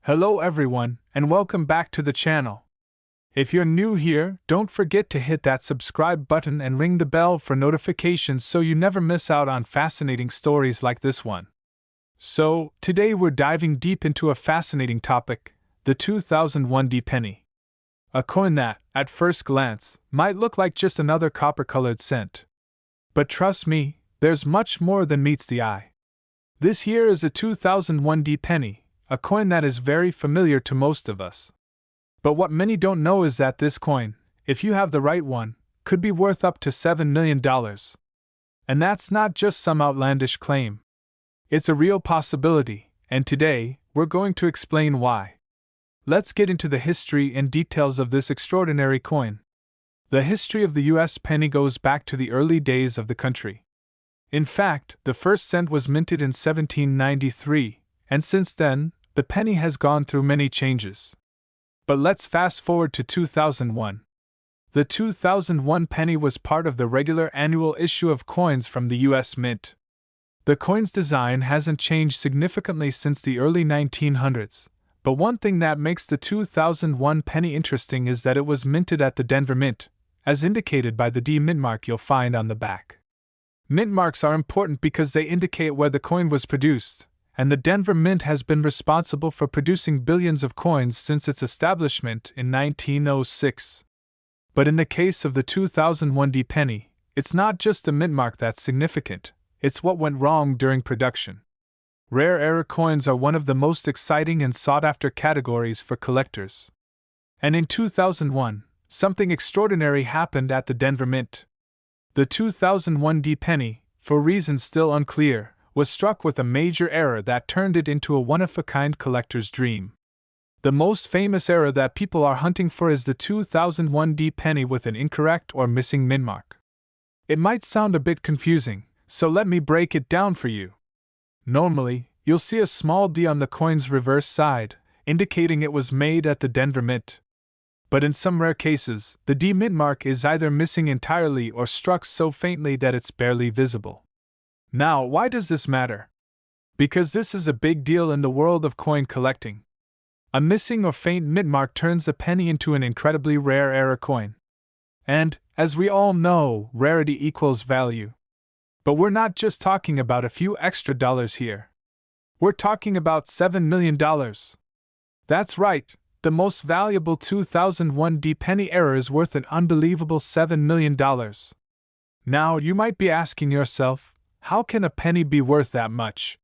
Hello everyone, and welcome back to the channel. If you're new here, don't forget to hit that subscribe button and ring the bell for notifications so you never miss out on fascinating stories like this one. So, today we're diving deep into a fascinating topic, the 2001 penny. A coin that, at first glance, might look like just another copper-colored cent. But trust me, there's much more than meets the eye. This here is a 2001 penny, a coin that is very familiar to most of us. But what many don't know is that this coin, if you have the right one, could be worth up to $7 million. And that's not just some outlandish claim. It's a real possibility, and today, we're going to explain why. Let's get into the history and details of this extraordinary coin. The history of the US penny goes back to the early days of the country. In fact, the first cent was minted in 1793, and since then, the penny has gone through many changes. But let's fast forward to 2001. The 2001 penny was part of the regular annual issue of coins from the US Mint. The coin's design hasn't changed significantly since the early 1900s, but one thing that makes the 2001 penny interesting is that it was minted at the Denver Mint, as indicated by the D mint mark you'll find on the back. Mint marks are important because they indicate where the coin was produced, and the Denver Mint has been responsible for producing billions of coins since its establishment in 1906. But in the case of the 2001 penny, it's not just the mint mark that's significant, it's what went wrong during production. Rare error coins are one of the most exciting and sought-after categories for collectors. And in 2001, something extraordinary happened at the Denver Mint. The 2001 penny, for reasons still unclear, was struck with a major error that turned it into a one-of-a-kind collector's dream. The most famous error that people are hunting for is the 2001 penny with an incorrect or missing mint mark. It might sound a bit confusing, so let me break it down for you. Normally, you'll see a small D on the coin's reverse side, indicating it was made at the Denver Mint. But in some rare cases, the D mint mark is either missing entirely or struck so faintly that it's barely visible. Now, why does this matter? Because this is a big deal in the world of coin collecting. A missing or faint mint mark turns the penny into an incredibly rare error coin. And, as we all know, rarity equals value. But we're not just talking about a few extra dollars here. We're talking about $7 million. That's right, the most valuable 2001 penny error is worth an unbelievable $7 million. Now, you might be asking yourself, how can a penny be worth that much?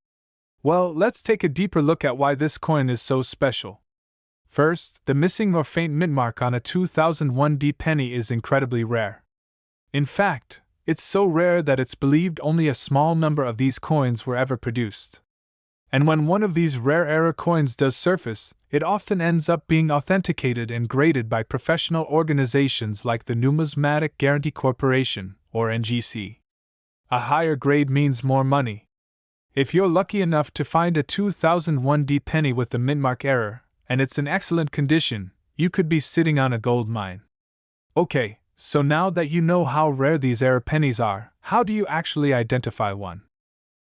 Well, let's take a deeper look at why this coin is so special. First, the missing or faint mint mark on a 2001 penny is incredibly rare. In fact, it's so rare that it's believed only a small number of these coins were ever produced. And when one of these rare error coins does surface, it often ends up being authenticated and graded by professional organizations like the Numismatic Guarantee Corporation, or NGC. A higher grade means more money. If you're lucky enough to find a 2001 penny with the mint mark error, and it's in excellent condition, you could be sitting on a gold mine. Okay, so now that you know how rare these error pennies are, how do you actually identify one?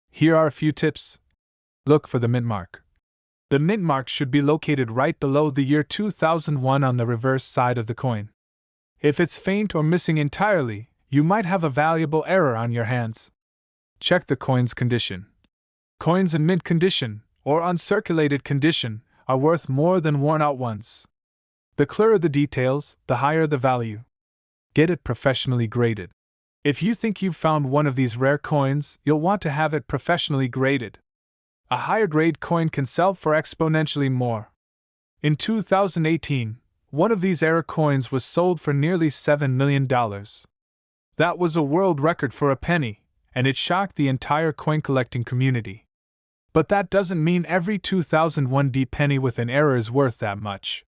Here are a few tips. Look for the mint mark. The mint mark should be located right below the year 2001 on the reverse side of the coin. If it's faint or missing entirely, you might have a valuable error on your hands. Check the coin's condition. Coins in mint condition, or uncirculated condition, are worth more than worn-out ones. The clearer the details, the higher the value. Get it professionally graded. If you think you've found one of these rare coins, you'll want to have it professionally graded. A higher grade coin can sell for exponentially more. In 2018, one of these error coins was sold for nearly $7 million. That was a world record for a penny, and it shocked the entire coin collecting community. But that doesn't mean every 2001 penny with an error is worth that much.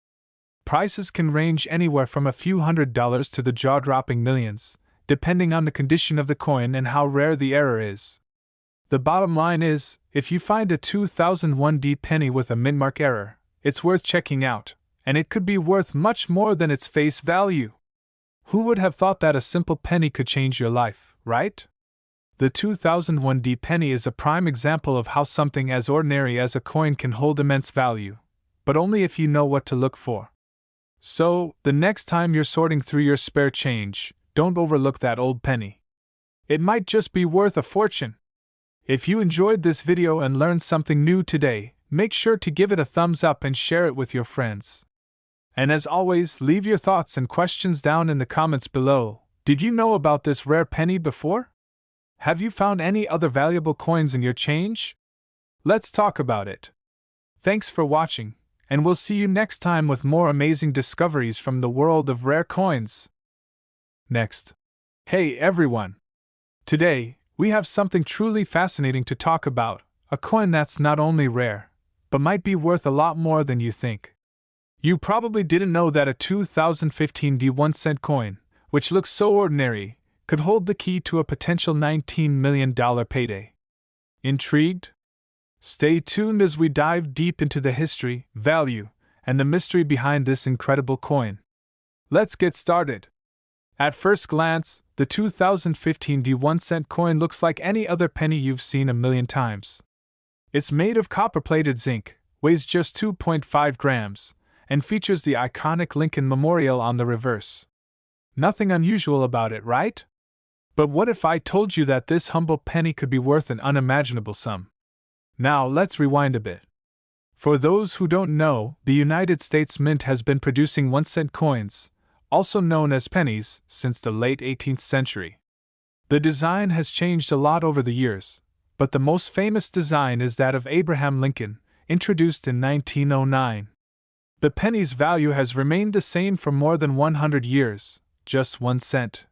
Prices can range anywhere from a few $100s to the jaw-dropping millions, depending on the condition of the coin and how rare the error is. The bottom line is, if you find a 2001 penny with a mint mark error, it's worth checking out, and it could be worth much more than its face value. Who would have thought that a simple penny could change your life, right? The 2001 penny is a prime example of how something as ordinary as a coin can hold immense value. but only if you know what to look for. So, the next time you're sorting through your spare change, don't overlook that old penny. It might just be worth a fortune. If you enjoyed this video and learned something new today, make sure to give it a thumbs up and share it with your friends. And as always, leave your thoughts and questions down in the comments below. Did you know about this rare penny before? Have you found any other valuable coins in your change? Let's talk about it. Thanks for watching, and we'll see you next time with more amazing discoveries from the world of rare coins. Next. Hey everyone! Today, we have something truly fascinating to talk about, a coin that's not only rare, but might be worth a lot more than you think. You probably didn't know that a 2015 1-cent coin, which looks so ordinary, could hold the key to a potential $19 million payday. Intrigued? Stay tuned as we dive deep into the history, value, and the mystery behind this incredible coin. Let's get started. At first glance, the 2015 1-cent coin looks like any other penny you've seen a million times. It's made of copper-plated zinc, weighs just 2.5 grams, and features the iconic Lincoln Memorial on the reverse. Nothing unusual about it, right? But what if I told you that this humble penny could be worth an unimaginable sum? Now let's rewind a bit. For those who don't know, the United States Mint has been producing 1-cent coins, also known as pennies, since the late 18th century. The design has changed a lot over the years, but the most famous design is that of Abraham Lincoln, introduced in 1909. The penny's value has remained the same for more than 100 years, just 1 cent.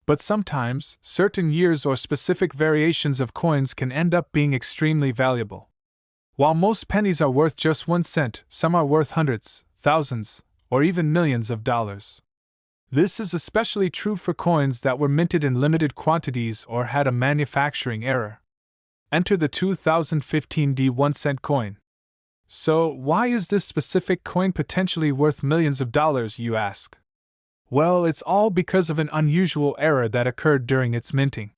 But sometimes, certain years or specific variations of coins can end up being extremely valuable. While most pennies are worth just 1 cent, some are worth hundreds, thousands, or even millions of dollars. This is especially true for coins that were minted in limited quantities or had a manufacturing error. Enter the 2015 1-cent coin. So, why is this specific coin potentially worth millions of dollars, you ask? Well, it's all because of an unusual error that occurred during its minting.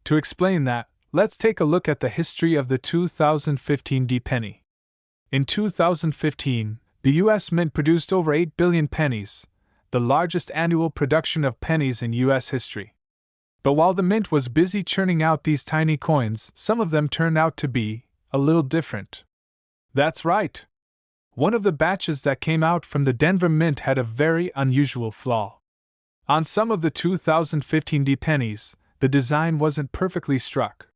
To explain that, let's take a look at the history of the 2015 penny. In 2015, the U.S. Mint produced over 8 billion pennies, the largest annual production of pennies in U.S. history. But while the Mint was busy churning out these tiny coins, some of them turned out to be a little different. That's right. One of the batches that came out from the Denver Mint had a very unusual flaw. On some of the 2015 pennies, the design wasn't perfectly struck.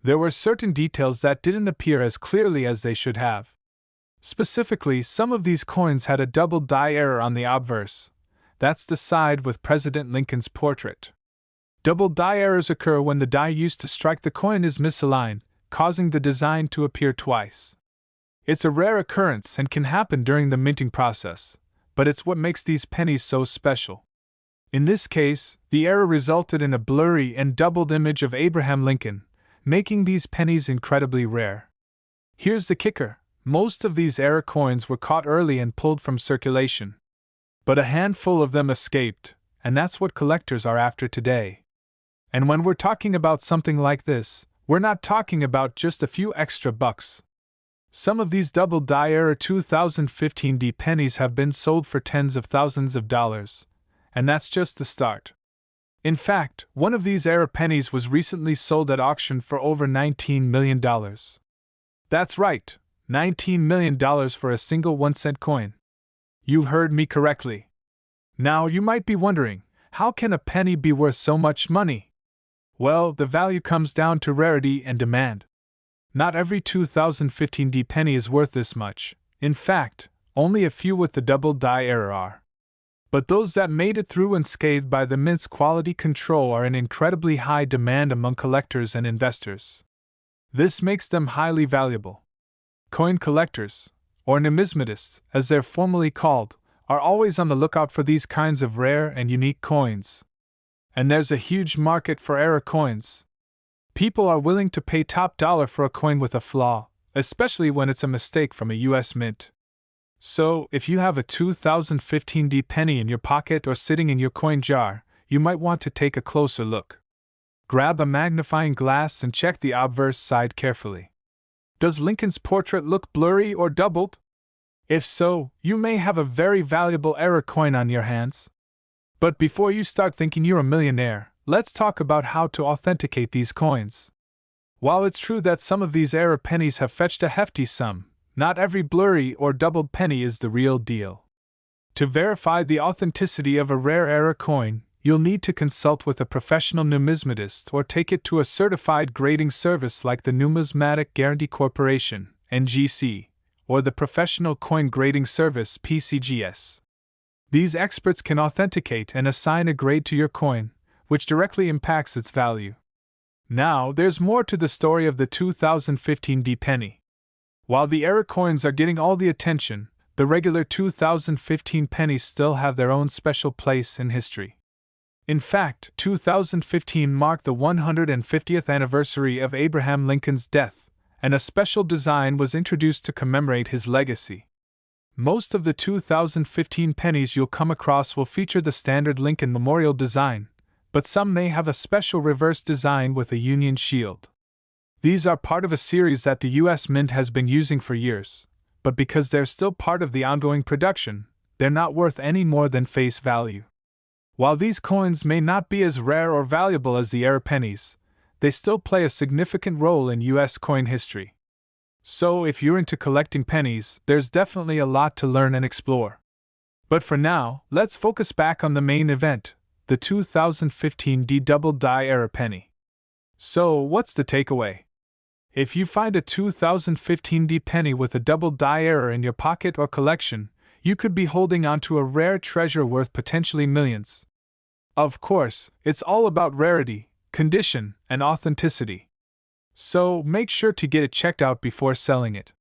There were certain details that didn't appear as clearly as they should have. Specifically, some of these coins had a double die error on the obverse. That's the side with President Lincoln's portrait. Double die errors occur when the die used to strike the coin is misaligned, causing the design to appear twice. It's a rare occurrence and can happen during the minting process, but it's what makes these pennies so special. In this case, the error resulted in a blurry and doubled image of Abraham Lincoln, making these pennies incredibly rare. Here's the kicker: most of these error coins were caught early and pulled from circulation. But a handful of them escaped, and that's what collectors are after today. And when we're talking about something like this, we're not talking about just a few extra bucks. Some of these double die error 2015 pennies have been sold for tens of thousands of dollars, and that's just the start. In fact, one of these error pennies was recently sold at auction for over $19 million. That's right, $19 million for a single 1-cent coin. You heard me correctly. Now you might be wondering, how can a penny be worth so much money? Well, the value comes down to rarity and demand. Not every 2015 penny is worth this much. In fact, only a few with the double die error are. But those that made it through unscathed by the Mint's quality control are in incredibly high demand among collectors and investors. This makes them highly valuable. Coin collectors, or numismatists, as they're formally called, are always on the lookout for these kinds of rare and unique coins. And there's a huge market for error coins. People are willing to pay top dollar for a coin with a flaw, especially when it's a mistake from a US Mint. So, if you have a 2015 penny in your pocket or sitting in your coin jar, you might want to take a closer look. Grab a magnifying glass and check the obverse side carefully. Does Lincoln's portrait look blurry or doubled? If so, you may have a very valuable error coin on your hands. But before you start thinking you're a millionaire, let's talk about how to authenticate these coins. While it's true that some of these error pennies have fetched a hefty sum, not every blurry or doubled penny is the real deal. To verify the authenticity of a rare error coin, you'll need to consult with a professional numismatist or take it to a certified grading service like the Numismatic Guarantee Corporation, NGC, or the Professional Coin Grading Service, PCGS. These experts can authenticate and assign a grade to your coin, which directly impacts its value. Now, there's more to the story of the 2015 D penny. While the error coins are getting all the attention, the regular 2015 pennies still have their own special place in history. In fact, 2015 marked the 150th anniversary of Abraham Lincoln's death, and a special design was introduced to commemorate his legacy. Most of the 2015 pennies you'll come across will feature the standard Lincoln Memorial design, but some may have a special reverse design with a Union shield. These are part of a series that the US Mint has been using for years, but because they're still part of the ongoing production, they're not worth any more than face value. While these coins may not be as rare or valuable as the error pennies, they still play a significant role in US coin history. So if you're into collecting pennies, there's definitely a lot to learn and explore. But for now, let's focus back on the main event, the 2015 D double die error penny. So, what's the takeaway? If you find a 2015 D penny with a double die error in your pocket or collection, you could be holding onto a rare treasure worth potentially millions. Of course, it's all about rarity, condition, and authenticity. So, make sure to get it checked out before selling it.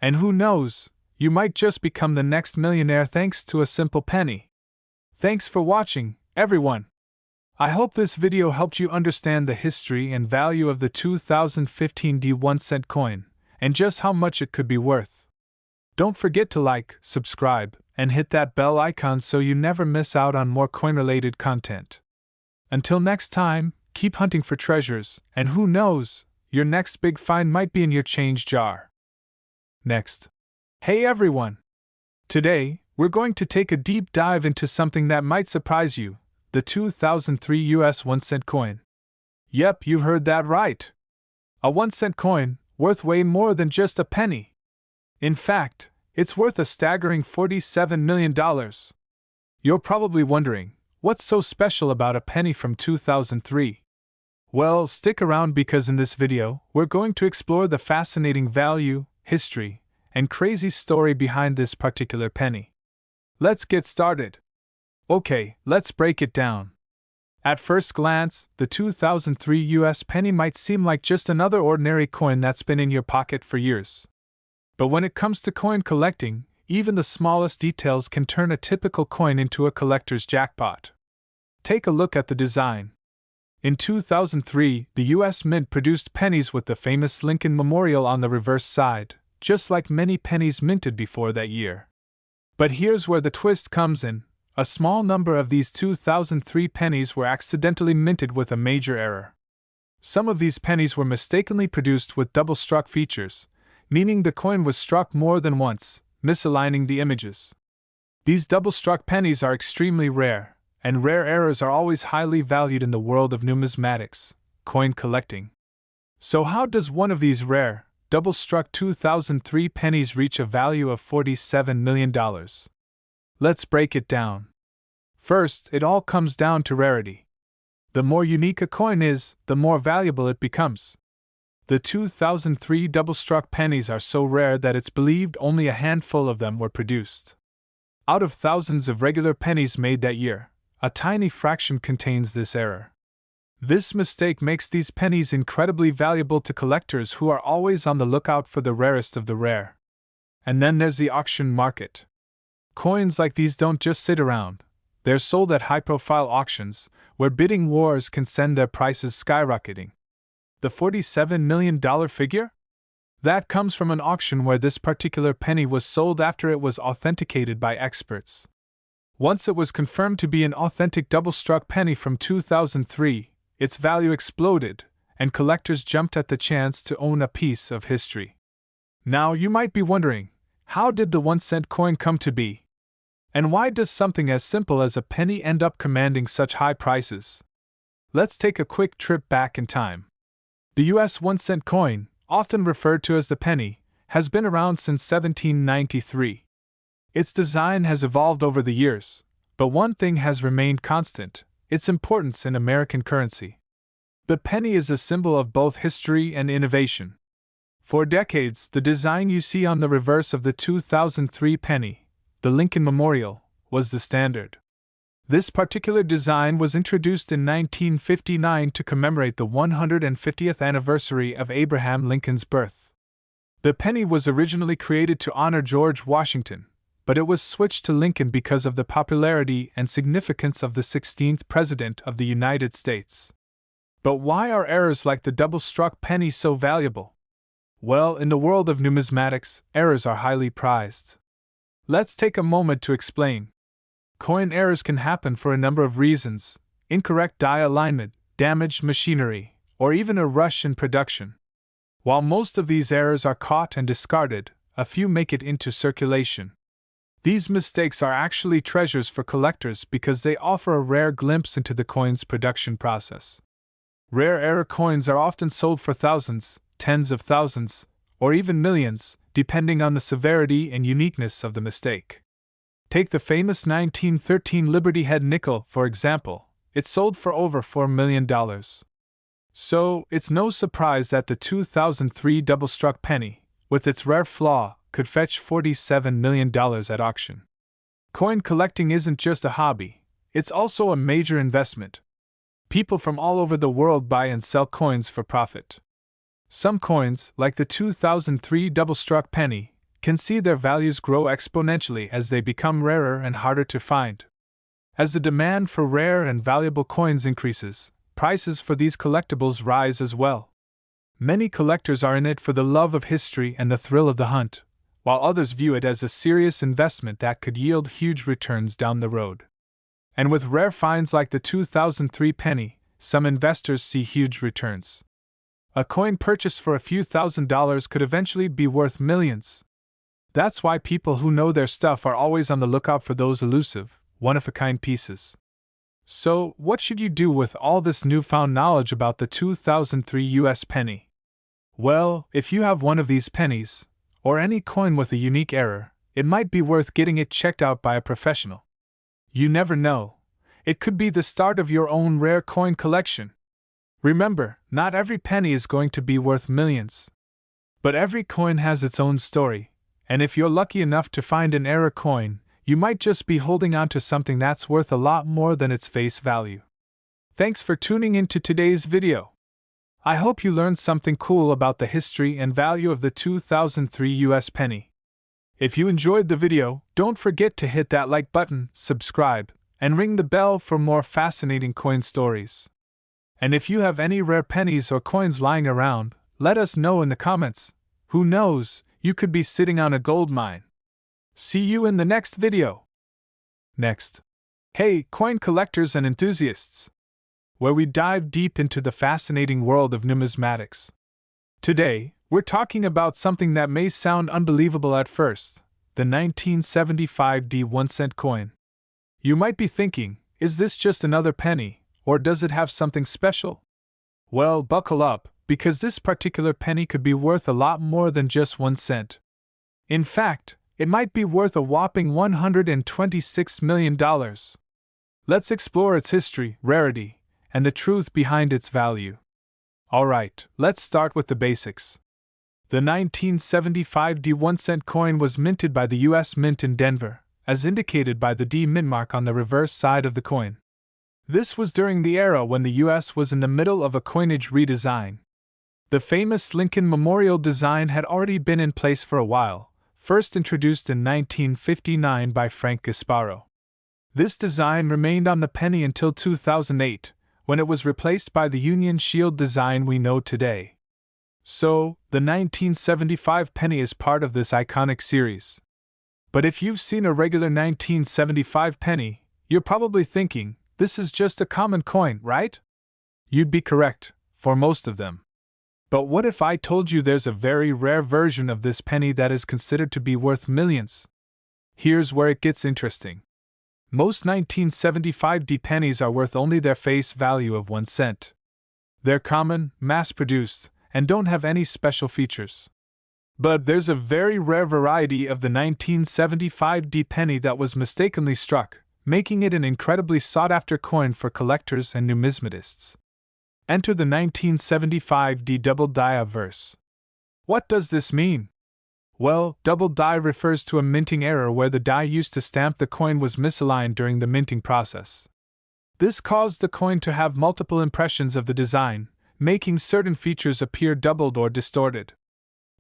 And who knows, you might just become the next millionaire thanks to a simple penny. Thanks for watching, everyone. I hope this video helped you understand the history and value of the 2015 D 1-cent coin, and just how much it could be worth. Don't forget to like, subscribe, and hit that bell icon so you never miss out on more coin-related content. Until next time, keep hunting for treasures, and who knows, your next big find might be in your change jar. Next. Hey everyone! Today, we're going to take a deep dive into something that might surprise you. The 2003 US 1-cent coin. Yep, you heard that right. A 1-cent coin, worth way more than just a penny. In fact, it's worth a staggering $47 million. You're probably wondering, what's so special about a penny from 2003? Well, stick around because in this video, we're going to explore the fascinating value, history, and crazy story behind this particular penny. Let's get started. Okay, let's break it down. At first glance, the 2003 US penny might seem like just another ordinary coin that's been in your pocket for years. But when it comes to coin collecting, even the smallest details can turn a typical coin into a collector's jackpot. Take a look at the design. In 2003, the US Mint produced pennies with the famous Lincoln Memorial on the reverse side, just like many pennies minted before that year. But here's where the twist comes in. A small number of these 2003 pennies were accidentally minted with a major error. Some of these pennies were mistakenly produced with double-struck features, meaning the coin was struck more than once, misaligning the images. These double-struck pennies are extremely rare, and rare errors are always highly valued in the world of numismatics, coin collecting. So how does one of these rare, double-struck 2003 pennies reach a value of $47 million? Let's break it down. First, it all comes down to rarity. The more unique a coin is, the more valuable it becomes. The 2003 double-struck pennies are so rare that it's believed only a handful of them were produced. Out of thousands of regular pennies made that year, a tiny fraction contains this error. This mistake makes these pennies incredibly valuable to collectors who are always on the lookout for the rarest of the rare. And then there's the auction market. Coins like these don't just sit around. They're sold at high-profile auctions, where bidding wars can send their prices skyrocketing. The $47 million figure? That comes from an auction where this particular penny was sold after it was authenticated by experts. Once it was confirmed to be an authentic double-struck penny from 2003, its value exploded, and collectors jumped at the chance to own a piece of history. Now you might be wondering, How did the 1-cent coin come to be? And why does something as simple as a penny end up commanding such high prices? Let's take a quick trip back in time. The US 1-cent coin, often referred to as the penny, has been around since 1793. Its design has evolved over the years, but one thing has remained constant: its importance in American currency. The penny is a symbol of both history and innovation. For decades, the design you see on the reverse of the 2003 penny, the Lincoln Memorial, was the standard. This particular design was introduced in 1959 to commemorate the 150th anniversary of Abraham Lincoln's birth. The penny was originally created to honor George Washington, but it was switched to Lincoln because of the popularity and significance of the 16th President of the United States. But why are errors like the double-struck penny so valuable? Well, in the world of numismatics, errors are highly prized. Let's take a moment to explain. Coin errors can happen for a number of reasons: incorrect die alignment, damaged machinery, or even a rush in production. While most of these errors are caught and discarded, a few make it into circulation. These mistakes are actually treasures for collectors because they offer a rare glimpse into the coin's production process. Rare error coins are often sold for thousands, tens of thousands, or even millions, depending on the severity and uniqueness of the mistake. Take the famous 1913 Liberty Head nickel, for example. It sold for over $4 million. So, it's no surprise that the 2003 double-struck penny, with its rare flaw, could fetch $47 million at auction. Coin collecting isn't just a hobby, it's also a major investment. People from all over the world buy and sell coins for profit. Some coins, like the 2003 double-struck penny, can see their values grow exponentially as they become rarer and harder to find. As the demand for rare and valuable coins increases, prices for these collectibles rise as well. Many collectors are in it for the love of history and the thrill of the hunt, while others view it as a serious investment that could yield huge returns down the road. And with rare finds like the 2003 penny, some investors see huge returns. A coin purchased for a few $1,000s could eventually be worth millions. That's why people who know their stuff are always on the lookout for those elusive, one-of-a-kind pieces. So, what should you do with all this newfound knowledge about the 2003 US penny? Well, if you have one of these pennies, or any coin with a unique error, it might be worth getting it checked out by a professional. You never know. It could be the start of your own rare coin collection. Remember, not every penny is going to be worth millions. But every coin has its own story, and if you're lucky enough to find an error coin, you might just be holding on to something that's worth a lot more than its face value. Thanks for tuning into today's video. I hope you learned something cool about the history and value of the 2003 US penny. If you enjoyed the video, don't forget to hit that like button, subscribe, and ring the bell for more fascinating coin stories. And if you have any rare pennies or coins lying around, let us know in the comments. Who knows, you could be sitting on a gold mine. See you in the next video. Next. Hey, coin collectors and enthusiasts! Where we dive deep into the fascinating world of numismatics. Today, we're talking about something that may sound unbelievable at first: the 1975 1-cent coin. You might be thinking, is this just another penny, or does it have something special? Well, buckle up, because this particular penny could be worth a lot more than just 1 cent. In fact, it might be worth a whopping $126 million. Let's explore its history, rarity, and the truth behind its value. Alright, let's start with the basics. The 1975 1-cent coin was minted by the US Mint in Denver, as indicated by the D mint mark on the reverse side of the coin. This was during the era when the US was in the middle of a coinage redesign. The famous Lincoln Memorial design had already been in place for a while, first introduced in 1959 by Frank Gasparo. This design remained on the penny until 2008, when it was replaced by the Union Shield design we know today. So, the 1975 penny is part of this iconic series. But if you've seen a regular 1975 penny, you're probably thinking, this is just a common coin, right? You'd be correct, for most of them. But what if I told you there's a very rare version of this penny that is considered to be worth millions? Here's where it gets interesting. Most 1975D pennies are worth only their face value of 1 cent. They're common, mass-produced, and don't have any special features. But there's a very rare variety of the 1975D penny that was mistakenly struck, making it an incredibly sought-after coin for collectors and numismatists. Enter the 1975D double die obverse. What does this mean? Well, double die refers to a minting error where the die used to stamp the coin was misaligned during the minting process. This caused the coin to have multiple impressions of the design, making certain features appear doubled or distorted.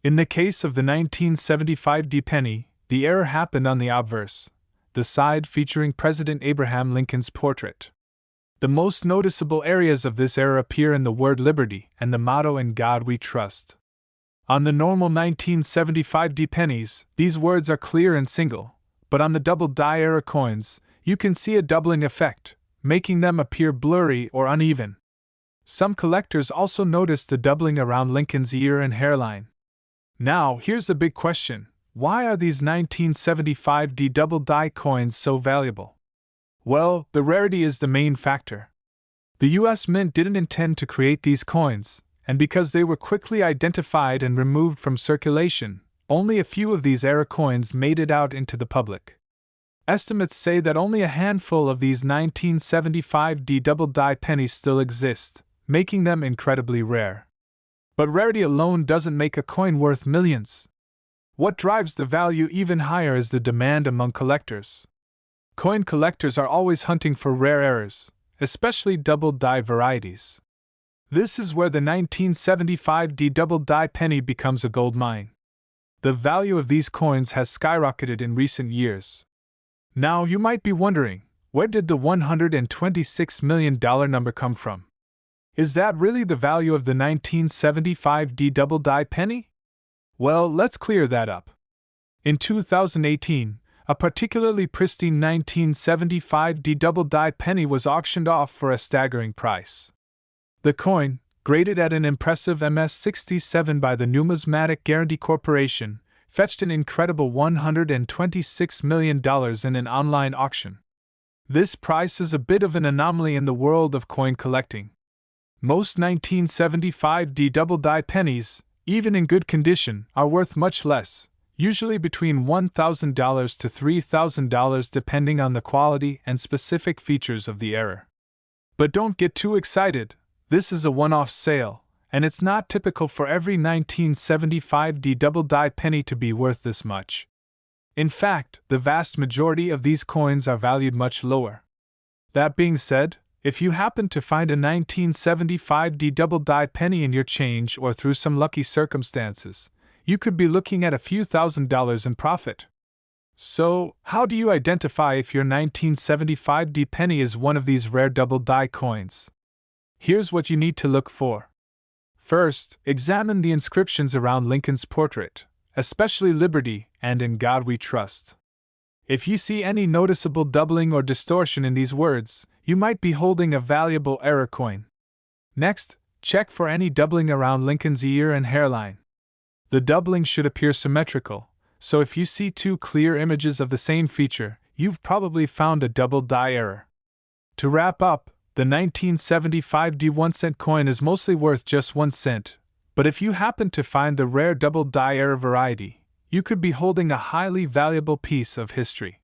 In the case of the 1975D penny, the error happened on the obverse, the side featuring President Abraham Lincoln's portrait. The most noticeable areas of this error appear in the word liberty and the motto "In God We Trust." On the normal 1975D pennies, these words are clear and single, but on the double die error coins, you can see a doubling effect, making them appear blurry or uneven. Some collectors also notice the doubling around Lincoln's ear and hairline. Now, here's the big question: why are these 1975D double die coins so valuable? Well, the rarity is the main factor. The US Mint didn't intend to create these coins, and because they were quickly identified and removed from circulation, only a few of these error coins made it out into the public. Estimates say that only a handful of these 1975D double die pennies still exist, making them incredibly rare. But rarity alone doesn't make a coin worth millions. What drives the value even higher is the demand among collectors. Coin collectors are always hunting for rare errors, especially double die varieties. This is where the 1975D double die penny becomes a gold mine. The value of these coins has skyrocketed in recent years. Now you might be wondering, where did the $126 million number come from? Is that really the value of the 1975D double die penny? Well, let's clear that up. In 2018, a particularly pristine 1975D double die penny was auctioned off for a staggering price. The coin, graded at an impressive MS-67 by the Numismatic Guarantee Corporation, fetched an incredible $126 million in an online auction. This price is a bit of an anomaly in the world of coin collecting. Most 1975D double die pennies, even in good condition, are worth much less, usually between $1,000 to $3,000 depending on the quality and specific features of the error. But don't get too excited, this is a one-off sale, and it's not typical for every 1975D double die penny to be worth this much. In fact, the vast majority of these coins are valued much lower. That being said, if you happen to find a 1975D double die penny in your change or through some lucky circumstances, you could be looking at a few $1,000s in profit. So, how do you identify if your 1975D penny is one of these rare double die coins? Here's what you need to look for. First, examine the inscriptions around Lincoln's portrait, especially Liberty and In God We Trust. If you see any noticeable doubling or distortion in these words, you might be holding a valuable error coin. Next, check for any doubling around Lincoln's ear and hairline. The doubling should appear symmetrical, so if you see two clear images of the same feature, you've probably found a double die error. To wrap up, the 1975D 1-cent coin is mostly worth just 1 cent, but if you happen to find the rare double die error variety, you could be holding a highly valuable piece of history.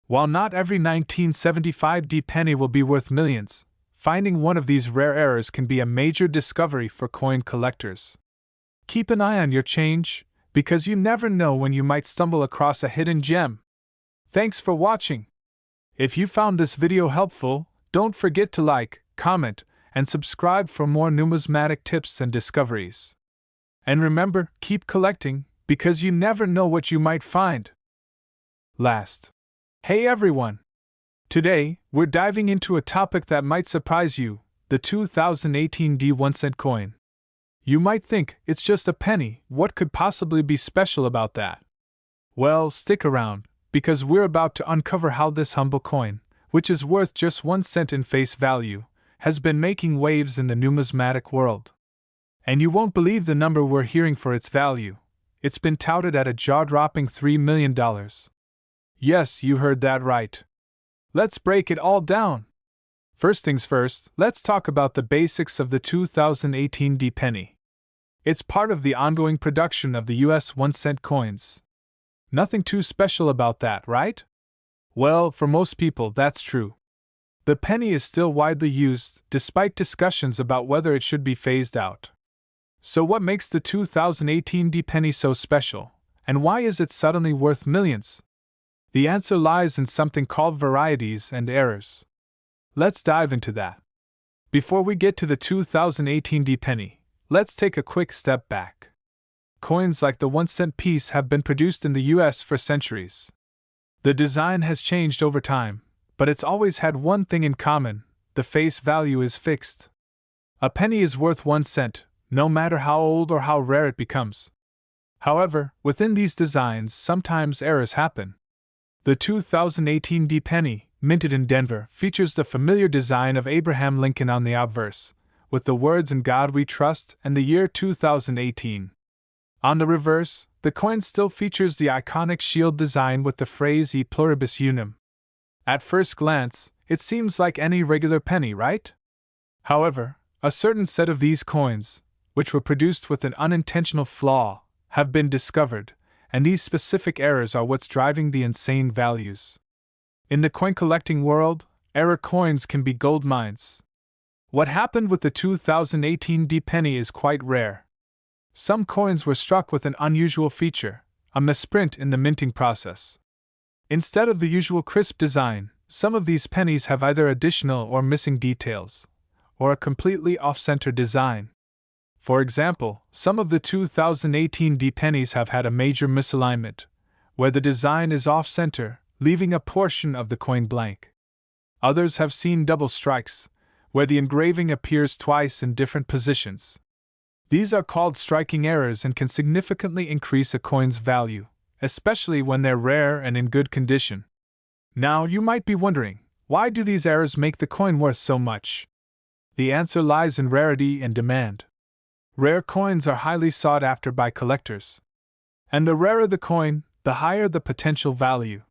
While not every 1975D penny will be worth millions, finding one of these rare errors can be a major discovery for coin collectors. Keep an eye on your change, because you never know when you might stumble across a hidden gem. Thanks for watching. If you found this video helpful, don't forget to like, comment, and subscribe for more numismatic tips and discoveries. And remember, keep collecting, because you never know what you might find. Last. Hey everyone! Today, we're diving into a topic that might surprise you, the 2018D 1-cent coin. You might think, it's just a penny, what could possibly be special about that? Well, stick around, because we're about to uncover how this humble coin, which is worth just 1 cent in face value, has been making waves in the numismatic world. And you won't believe the number we're hearing for its value. It's been touted at a jaw-dropping $3 million. Yes, you heard that right. Let's break it all down. First things first, let's talk about the basics of the 2018 D penny. It's part of the ongoing production of the US 1-cent coins. Nothing too special about that, right? Well, for most people, that's true. The penny is still widely used, despite discussions about whether it should be phased out. So what makes the 2018 D penny so special, and why is it suddenly worth millions? The answer lies in something called varieties and errors. Let's dive into that. Before we get to the 2018 D penny, let's take a quick step back. Coins like the 1-cent piece have been produced in the US for centuries. The design has changed over time, but it's always had one thing in common: the face value is fixed. A penny is worth 1 cent, no matter how old or how rare it becomes. However, within these designs, sometimes errors happen. The 2018 D penny, minted in Denver, features the familiar design of Abraham Lincoln on the obverse, with the words "In God We Trust" and the year 2018. On the reverse, the coin still features the iconic shield design with the phrase "E pluribus unum." At first glance, it seems like any regular penny, right? However, a certain set of these coins, which were produced with an unintentional flaw, have been discovered, and these specific errors are what's driving the insane values. In the coin collecting world, error coins can be gold mines. What happened with the 2018 D penny is quite rare. Some coins were struck with an unusual feature, a misprint in the minting process. Instead of the usual crisp design, some of these pennies have either additional or missing details, or a completely off-center design. For example, some of the 2018 D pennies have had a major misalignment, where the design is off-center, leaving a portion of the coin blank. Others have seen double strikes, where the engraving appears twice in different positions. These are called striking errors and can significantly increase a coin's value, especially when they're rare and in good condition. Now, you might be wondering, why do these errors make the coin worth so much? The answer lies in rarity and demand. Rare coins are highly sought after by collectors. And the rarer the coin, the higher the potential value.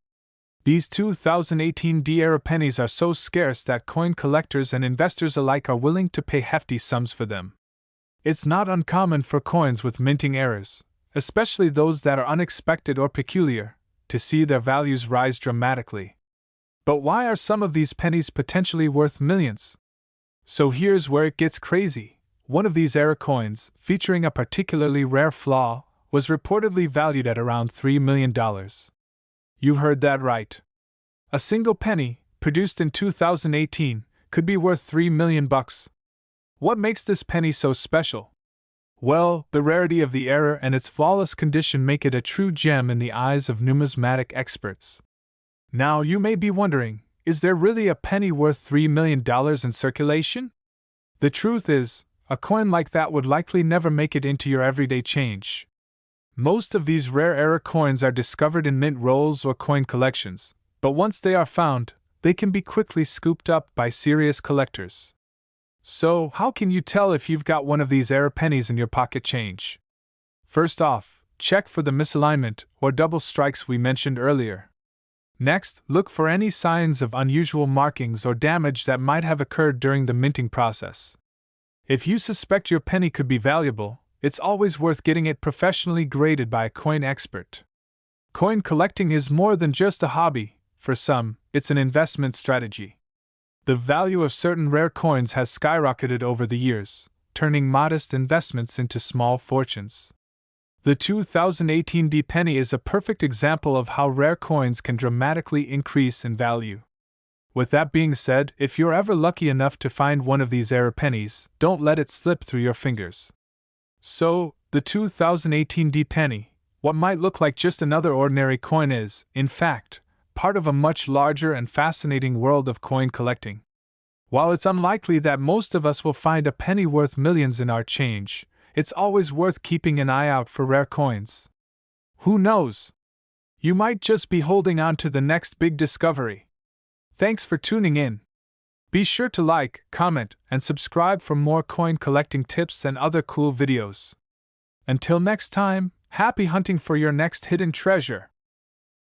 These 2018 D-era pennies are so scarce that coin collectors and investors alike are willing to pay hefty sums for them. It's not uncommon for coins with minting errors, especially those that are unexpected or peculiar, to see their values rise dramatically. But why are some of these pennies potentially worth millions? So here's where it gets crazy. One of these error coins, featuring a particularly rare flaw, was reportedly valued at around $3 million. You heard that right. A single penny, produced in 2018, could be worth $3 million. What makes this penny so special? Well, the rarity of the error and its flawless condition make it a true gem in the eyes of numismatic experts. Now you may be wondering, is there really a penny worth $3 million in circulation? The truth is, a coin like that would likely never make it into your everyday change. Most of these rare error coins are discovered in mint rolls or coin collections, but once they are found, they can be quickly scooped up by serious collectors. So, how can you tell if you've got one of these error pennies in your pocket change? First off, check for the misalignment or double strikes we mentioned earlier. Next, look for any signs of unusual markings or damage that might have occurred during the minting process. If you suspect your penny could be valuable, it's always worth getting it professionally graded by a coin expert. Coin collecting is more than just a hobby. For some, it's an investment strategy. The value of certain rare coins has skyrocketed over the years, turning modest investments into small fortunes. The 2018 D penny is a perfect example of how rare coins can dramatically increase in value. With that being said, if you're ever lucky enough to find one of these error pennies, don't let it slip through your fingers. So, the 2018 D penny, what might look like just another ordinary coin is, in fact, part of a much larger and fascinating world of coin collecting. While it's unlikely that most of us will find a penny worth millions in our change, it's always worth keeping an eye out for rare coins. Who knows? You might just be holding on to the next big discovery. Thanks for tuning in. Be sure to like, comment, and subscribe for more coin collecting tips and other cool videos. Until next time, happy hunting for your next hidden treasure!